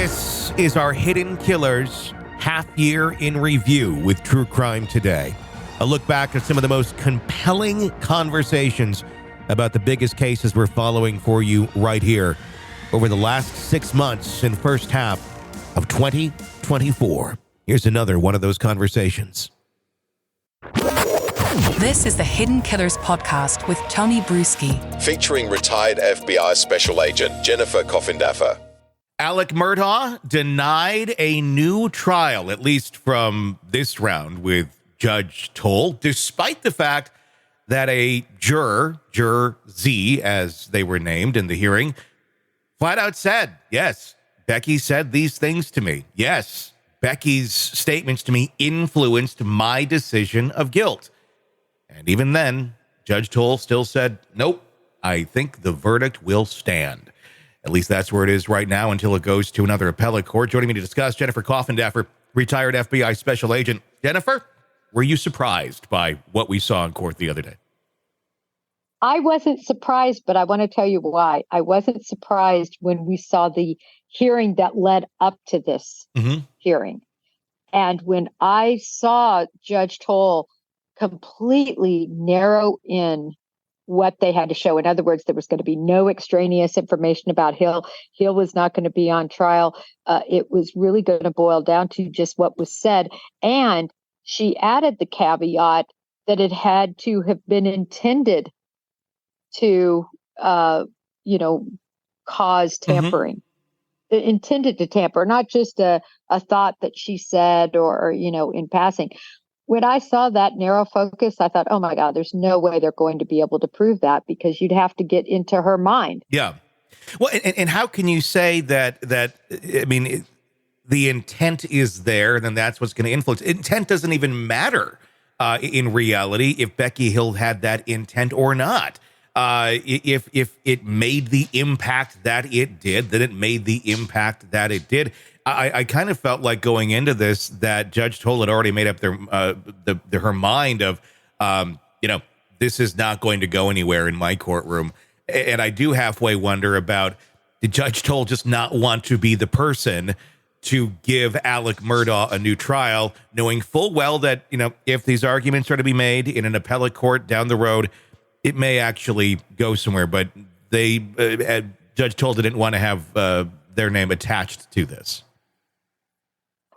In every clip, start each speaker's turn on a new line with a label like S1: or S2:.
S1: This is our Hidden Killers half-year in review with True Crime Today. A look back at some of the most compelling conversations about the biggest cases we're following for you right here over the last 6 months and first half of 2024. Here's another one of those conversations.
S2: This is the Hidden Killers podcast with Tony Brueski,
S3: featuring retired FBI Special Agent Jennifer Coffindaffer.
S1: Alec Murdaugh denied a new trial, at least from this round with Judge Toll, despite the fact that a juror Z, as they were named in the hearing, flat out said, yes, Becky said these things to me. Yes, Becky's statements to me influenced my decision of guilt. And even then, Judge Toll still said, nope, I think the verdict will stand. At least that's where it is right now until it goes to another appellate court. Joining me to discuss, Jennifer Coffindaffer, retired FBI Special Agent. Jennifer, were you surprised by what we saw in court the other day?
S4: I wasn't surprised, but I want to tell you why. I wasn't surprised when we saw the hearing that led up to this hearing. And when I saw Judge Toll completely narrow in what they had to show. In other words, there was going to be no extraneous information about Hill. Hill was not going to be on trial. It was really going to boil down to just what was said. And she added the caveat that it had to have been intended to, cause tampering. It intended to tamper, not just a thought that she said or in passing. When I saw that narrow focus, I thought, oh, my God, there's no way they're going to be able to prove that because you'd have to get into her mind.
S1: Yeah. Well, and how can you say that the intent is there, then that's what's going to influence. Intent doesn't even matter in reality if Becky Hill had that intent or not. If it made the impact that it did, then it made the impact that it did. I kind of felt like going into this that Judge Toll had already made up her mind of, this is not going to go anywhere in my courtroom. And I do halfway wonder about, did Judge Toll just not want to be the person to give Alec Murdaugh a new trial, knowing full well that, if these arguments are to be made in an appellate court down the road, it may actually go somewhere. But Judge Toll didn't want to have their name attached to this.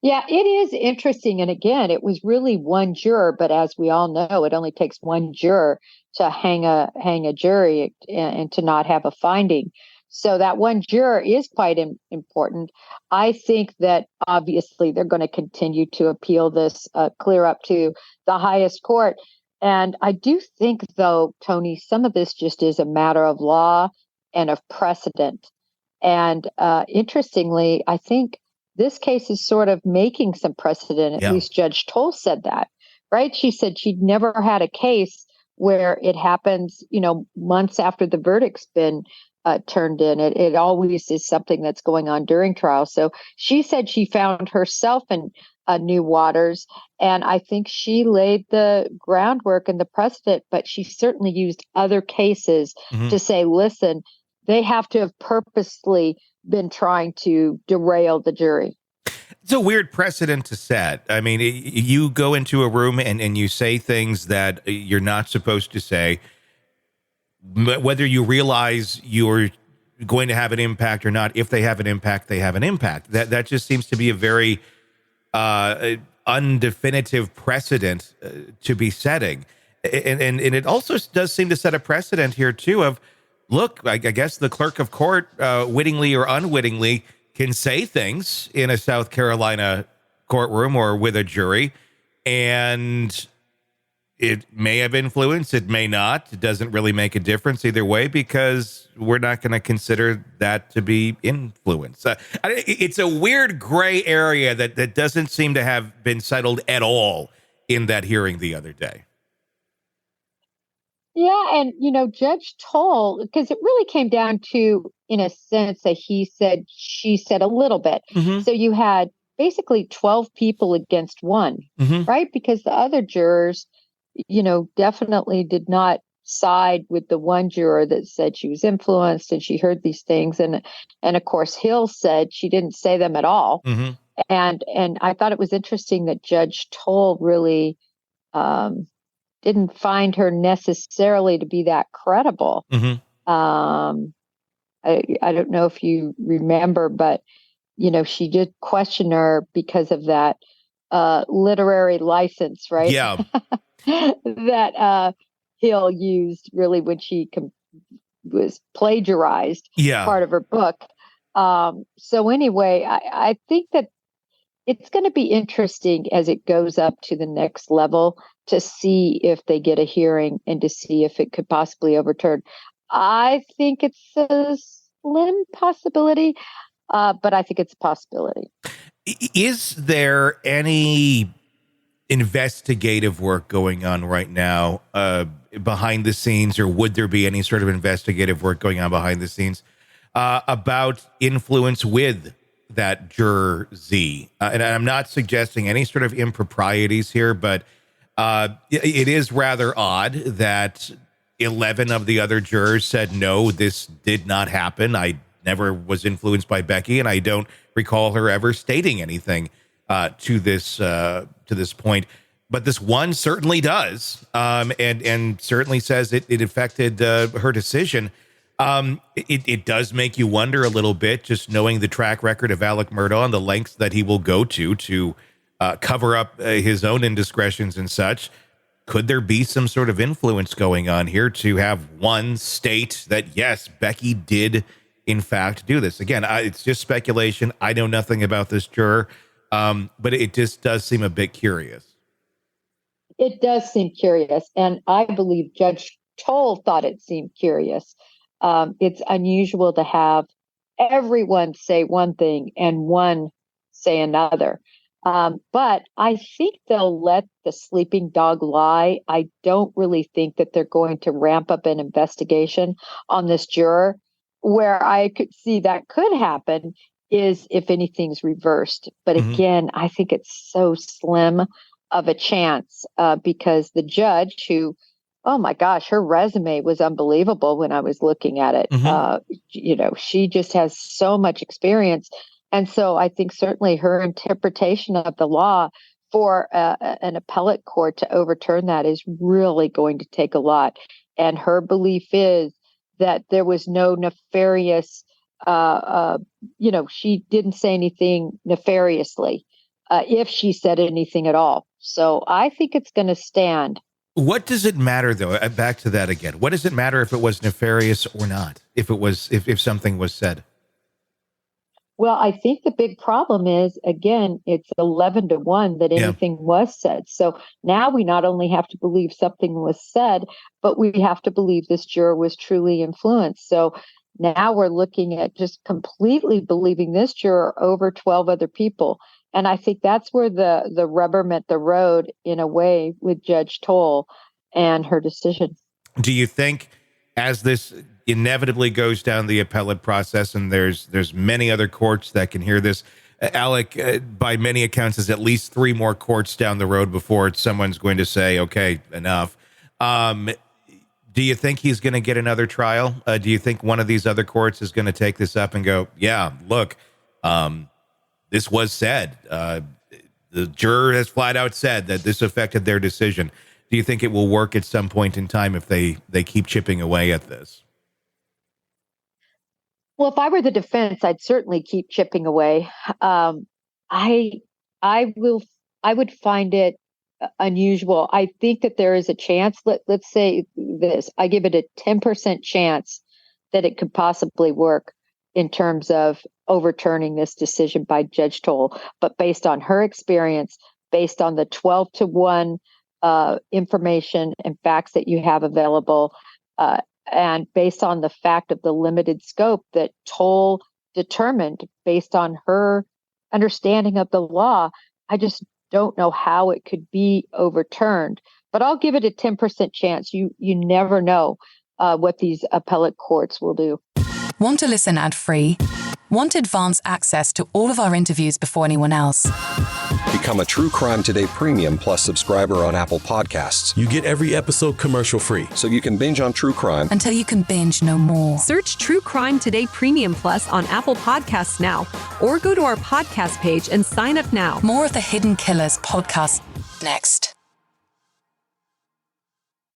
S4: Yeah, it is interesting. And again, it was really one juror, but as we all know, it only takes one juror to hang a jury and to not have a finding. So that one juror is quite important. I think that obviously they're going to continue to appeal this clear up to the highest court. And I do think, though, Tony, some of this just is a matter of law and of precedent. And interestingly, I think this case is sort of making some precedent. At least Judge Toll said that, right? She said she'd never had a case where it happens, months after the verdict's been turned in. It always is something that's going on during trial. So she said she found herself in new waters, and I think she laid the groundwork and the precedent, but she certainly used other cases to say, listen, they have to have purposely been trying to derail the jury.
S1: It's a weird precedent to set. I mean, you go into a room and you say things that you're not supposed to say, whether you realize you're going to have an impact or not. If they have an impact, they have an impact. That just seems to be a very undefinitive precedent to be setting. And it also does seem to set a precedent here, too, of, look, I guess the clerk of court, wittingly or unwittingly, can say things in a South Carolina courtroom or with a jury, and it may have influence, it may not. It doesn't really make a difference either way because we're not going to consider that to be influence. It's a weird gray area that doesn't seem to have been settled at all in that hearing the other day.
S4: Yeah. And, Judge Toll, because it really came down to, in a sense, that he said, she said a little bit. So you had basically 12 people against one, right? Because the other jurors, definitely did not side with the one juror that said she was influenced and she heard these things. And of course, Hill said she didn't say them at all.
S1: Mm-hmm.
S4: And I thought it was interesting that Judge Toll really didn't find her necessarily to be that credible.
S1: Mm-hmm.
S4: I don't know if you remember, but, she did question her because of that literary license, right?
S1: Yeah.
S4: that Hill used really when she was plagiarized part of her book. So anyway, I think that it's going to be interesting as it goes up to the next level to see if they get a hearing and to see if it could possibly overturn. I think it's a slim possibility, but I think it's a possibility.
S1: Is there any investigative work going on right now behind the scenes, or would there be any sort of investigative work going on behind the scenes about influence with that juror Z? And I'm not suggesting any sort of improprieties here, but it is rather odd that 11 of the other jurors said, no, this did not happen. I never was influenced by Becky, and I don't recall her ever stating anything to this point. But this one certainly does, and certainly says it affected her decision. It does make you wonder a little bit, just knowing the track record of Alec Murdaugh and the lengths that he will go to cover up his own indiscretions and such. Could there be some sort of influence going on here to have one state that, yes, Becky did in fact do this? Again, it's just speculation. I know nothing about this juror, but it just does seem a bit curious.
S4: It does seem curious, and I believe Judge Toll thought it seemed curious. It's unusual to have everyone say one thing and one say another. But I think they'll let the sleeping dog lie. I don't really think that they're going to ramp up an investigation on this juror. Where I could see that could happen is if anything's reversed. But again, I think it's so slim of a chance because the judge who, oh my gosh, her resume was unbelievable when I was looking at it. She just has so much experience. And so I think certainly her interpretation of the law for an appellate court to overturn that is really going to take a lot. And her belief is that there was no nefarious, she didn't say anything nefariously, if she said anything at all. So I think it's going to stand.
S1: What does it matter, though? Back to that again. What does it matter if it was nefarious or not? If something was said?
S4: Well, I think the big problem is, again, it's 11-1 that anything was said. So now we not only have to believe something was said, but we have to believe this juror was truly influenced. So now we're looking at just completely believing this juror over 12 other people. And I think that's where the rubber met the road in a way with Judge Toll and her decision.
S1: Do you think as this inevitably goes down the appellate process, and there's many other courts that can hear this, Alec, by many accounts, is at least 3 more courts down the road before someone's going to say, okay, enough. Do you think he's going to get another trial? Do you think one of these other courts is going to take this up and go, yeah, look, this was said. The juror has flat out said that this affected their decision. Do you think it will work at some point in time if they keep chipping away at this?
S4: Well, if I were the defense, I'd certainly keep chipping away. I would find it unusual. I think that there is a chance. Let's say this. I give it a 10% chance that it could possibly work in terms of overturning this decision by Judge Toll. But based on her experience, based on the 12-1 information and facts that you have available, and based on the fact of the limited scope that Toll determined based on her understanding of the law, I just don't know how it could be overturned. But I'll give it a 10% chance. You never know what these appellate courts will do.
S2: Want to listen ad-free? Want advance access to all of our interviews before anyone else?
S5: Become a True Crime Today Premium Plus subscriber on Apple Podcasts.
S6: You get every episode commercial-free.
S5: So you can binge on true crime
S2: Until you can binge no more.
S7: Search True Crime Today Premium Plus on Apple Podcasts now, or go to our podcast page and sign up now.
S2: More of the Hidden Killers podcast next.